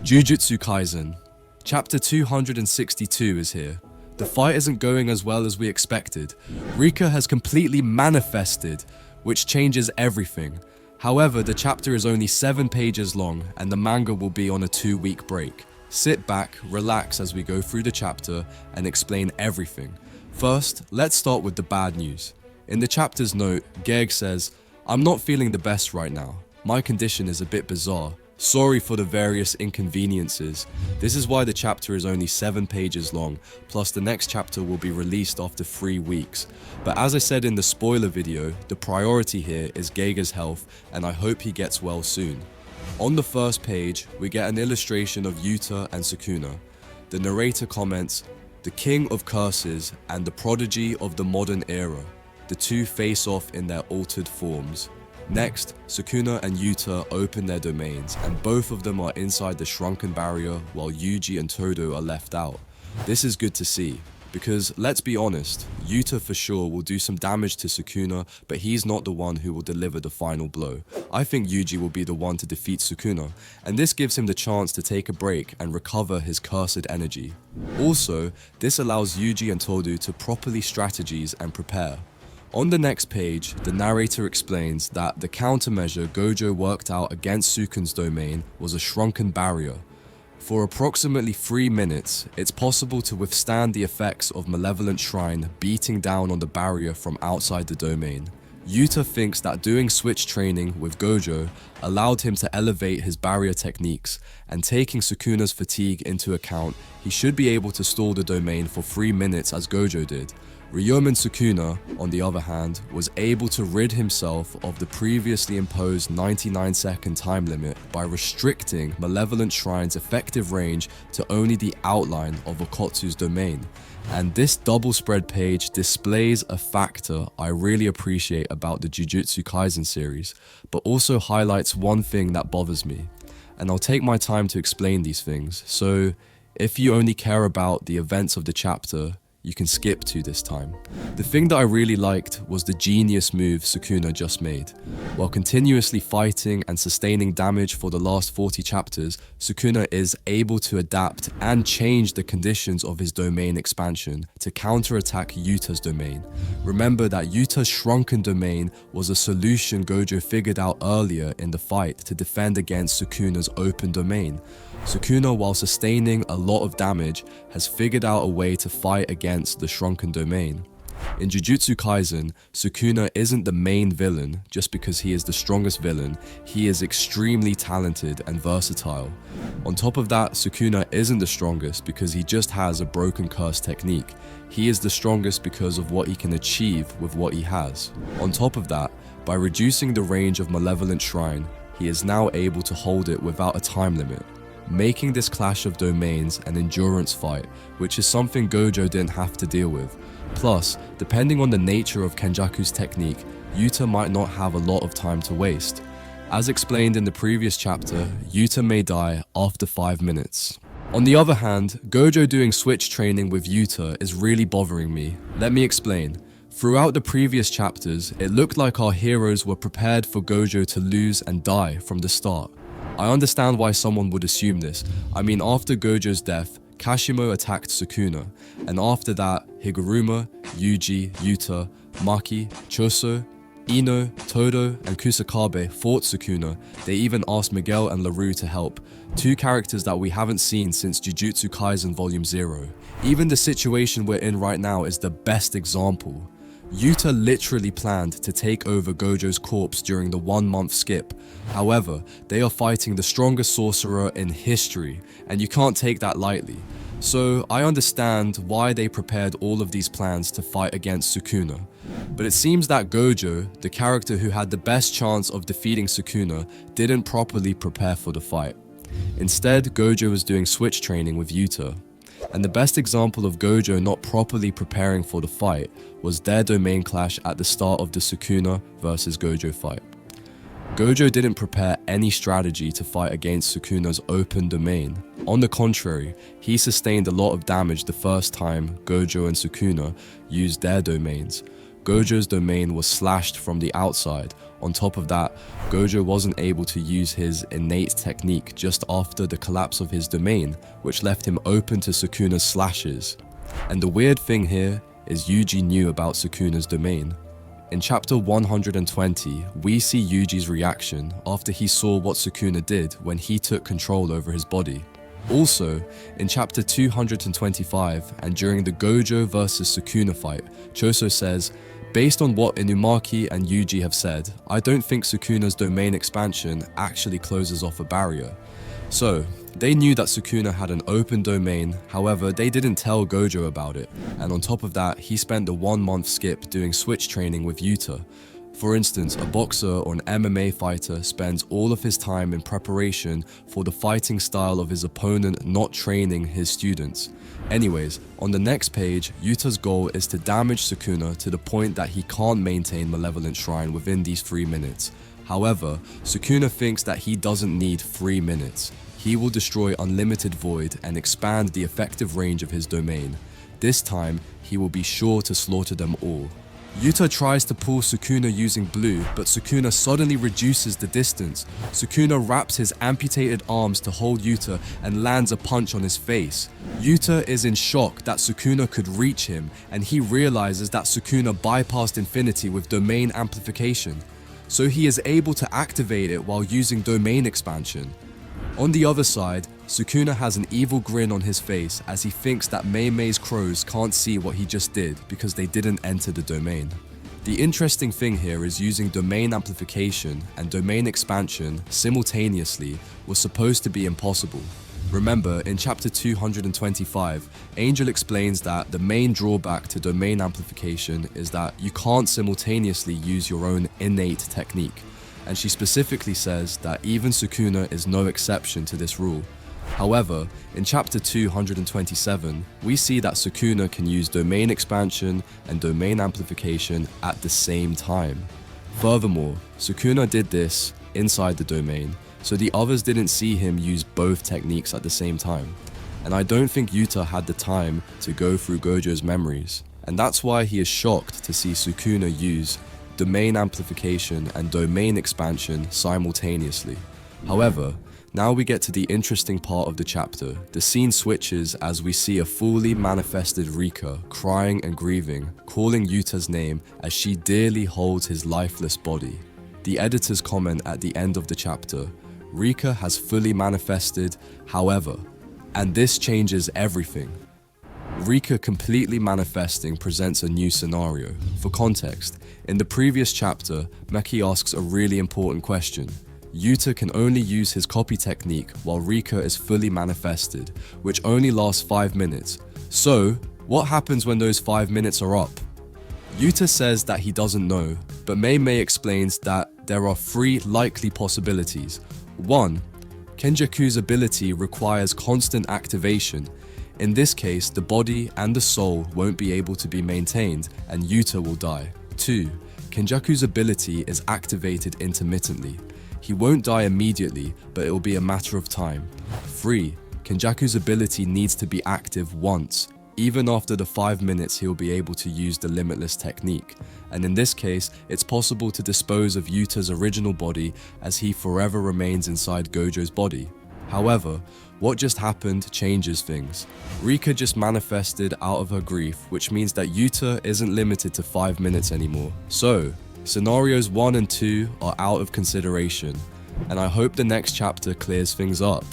Jujutsu Kaisen. Chapter 262 is here. The fight isn't going as well as we expected. RIKA has completely manifested, which changes everything. However, the chapter is only 7 pages long and the manga will be on a 2-week break. Sit back, relax as we go through the chapter and explain everything. First, let's start with the bad news. In the chapter's note, Geg says, "I'm not feeling the best right now. My condition is a bit bizarre. Sorry for the various inconveniences." This is why the chapter is only 7 pages long, plus the next chapter will be released after 3 weeks. But as I said in the spoiler video, the priority here is Gega's health and I hope he gets well soon. On the first page, we get an illustration of Yuta and Sukuna. The narrator comments, "The king of curses and the prodigy of the modern era. The two face off in their altered forms." Next, Sukuna and Yuta open their domains and both of them are inside the shrunken barrier while Yuji and Todo are left out. This is good to see, because let's be honest, Yuta for sure will do some damage to Sukuna, but he's not the one who will deliver the final blow. I think Yuji will be the one to defeat Sukuna, and this gives him the chance to take a break and recover his cursed energy. Also, this allows Yuji and Todo to properly strategize and prepare. On the next page, the narrator explains that the countermeasure Gojo worked out against Sukuna's domain was a shrunken barrier. For approximately 3 minutes, it's possible to withstand the effects of Malevolent Shrine beating down on the barrier from outside the domain. Yuta thinks that doing switch training with Gojo allowed him to elevate his barrier techniques, and taking Sukuna's fatigue into account, he should be able to stall the domain for 3 minutes as Gojo did. Ryomen Sukuna, on the other hand, was able to rid himself of the previously imposed 99-second time limit by restricting Malevolent Shrine's effective range to only the outline of Okotsu's domain. And this double spread page displays a factor I really appreciate about the Jujutsu Kaisen series, but also highlights one thing that bothers me. And I'll take my time to explain these things, so if you only care about the events of the chapter, you can skip to this time. The thing that I really liked was the genius move Sukuna just made. While continuously fighting and sustaining damage for the last 40 chapters, Sukuna is able to adapt and change the conditions of his domain expansion to counterattack Yuta's domain. Remember that Yuta's shrunken domain was a solution Gojo figured out earlier in the fight to defend against Sukuna's open domain. Sukuna, while sustaining a lot of damage, has figured out a way to fight against the shrunken domain. In Jujutsu Kaisen, Sukuna isn't the main villain just because he is the strongest villain. He is extremely talented and versatile. On top of that, Sukuna isn't the strongest because he just has a broken curse technique. He is the strongest because of what he can achieve with what he has. On top of that, by reducing the range of Malevolent Shrine, he is now able to hold it without a time limit, making this clash of domains an endurance fight, which is something Gojo didn't have to deal with. Plus, depending on the nature of Kenjaku's technique, Yuta might not have a lot of time to waste. As explained in the previous chapter, Yuta may die after 5 minutes. On the other hand, Gojo doing switch training with Yuta is really bothering me. Let me explain. Throughout the previous chapters, it looked like our heroes were prepared for Gojo to lose and die from the start. I understand why someone would assume this. I mean, after Gojo's death, Kashimo attacked Sukuna, and after that, Higuruma, Yuji, Yuta, Maki, Choso, Ino, Todo, and Kusakabe fought Sukuna. They even asked Miguel and LaRue to help, 2 characters that we haven't seen since Jujutsu Kaisen Volume 0. Even the situation we're in right now is the best example. Yuta literally planned to take over Gojo's corpse during the 1-month skip. However, they are fighting the strongest sorcerer in history, and you can't take that lightly. So I understand why they prepared all of these plans to fight against Sukuna. But it seems that Gojo, the character who had the best chance of defeating Sukuna, didn't properly prepare for the fight. Instead, Gojo was doing switch training with Yuta. And the best example of Gojo not properly preparing for the fight was their domain clash at the start of the Sukuna vs Gojo fight. Gojo didn't prepare any strategy to fight against Sukuna's open domain. On the contrary, he sustained a lot of damage the first time Gojo and Sukuna used their domains. Gojo's domain was slashed from the outside. On top of that, Gojo wasn't able to use his innate technique just after the collapse of his domain, which left him open to Sukuna's slashes. And the weird thing here is Yuji knew about Sukuna's domain. In chapter 120, we see Yuji's reaction after he saw what Sukuna did when he took control over his body. Also, in chapter 225 and during the Gojo vs Sukuna fight, Choso says, "Based on what Inumaki and Yuji have said, I don't think Sukuna's domain expansion actually closes off a barrier." So, they knew that Sukuna had an open domain, however they didn't tell Gojo about it, and on top of that he spent the 1-month skip doing switch training with Yuta. For instance, a boxer or an MMA fighter spends all of his time in preparation for the fighting style of his opponent, not training his students. Anyways, on the next page, Yuta's goal is to damage Sukuna to the point that he can't maintain Malevolent Shrine within these 3 minutes. However, Sukuna thinks that he doesn't need 3 minutes. He will destroy Unlimited Void and expand the effective range of his domain. This time, he will be sure to slaughter them all. Yuta tries to pull Sukuna using blue, but Sukuna suddenly reduces the distance. Sukuna wraps his amputated arms to hold Yuta and lands a punch on his face. Yuta is in shock that Sukuna could reach him, and he realizes that Sukuna bypassed Infinity with domain amplification, so he is able to activate it while using domain expansion. On the other side, Sukuna has an evil grin on his face as he thinks that Mei Mei's crows can't see what he just did because they didn't enter the domain. The interesting thing here is using domain amplification and domain expansion simultaneously was supposed to be impossible. Remember, in chapter 225, Angel explains that the main drawback to domain amplification is that you can't simultaneously use your own innate technique, and she specifically says that even Sukuna is no exception to this rule. However, in chapter 227, we see that Sukuna can use domain expansion and domain amplification at the same time. Furthermore, Sukuna did this inside the domain, so the others didn't see him use both techniques at the same time. And I don't think Yuta had the time to go through Gojo's memories, and that's why he is shocked to see Sukuna use domain amplification and domain expansion simultaneously. However, now we get to the interesting part of the chapter. The scene switches as we see a fully manifested Rika crying and grieving, calling Yuta's name as she dearly holds his lifeless body. The editor's comment at the end of the chapter, "Rika has fully manifested, however," and this changes everything. Rika completely manifesting presents a new scenario. For context, in the previous chapter, Meki asks a really important question. Yuta can only use his copy technique while Rika is fully manifested, which only lasts 5 minutes. So, what happens when those 5 minutes are up? Yuta says that he doesn't know, but Mei Mei explains that there are 3 likely possibilities. 1. Kenjaku's ability requires constant activation. In this case, the body and the soul won't be able to be maintained and Yuta will die. 2. Kenjaku's ability is activated intermittently. He won't die immediately, but it will be a matter of time. 3. Kenjaku's ability needs to be active once. Even after the 5 minutes, he'll be able to use the limitless technique. And in this case, it's possible to dispose of Yuta's original body as he forever remains inside Gojo's body. However, what just happened changes things. Rika just manifested out of her grief, which means that Yuta isn't limited to 5 minutes anymore. So, scenarios 1 and 2 are out of consideration, and I hope the next chapter clears things up.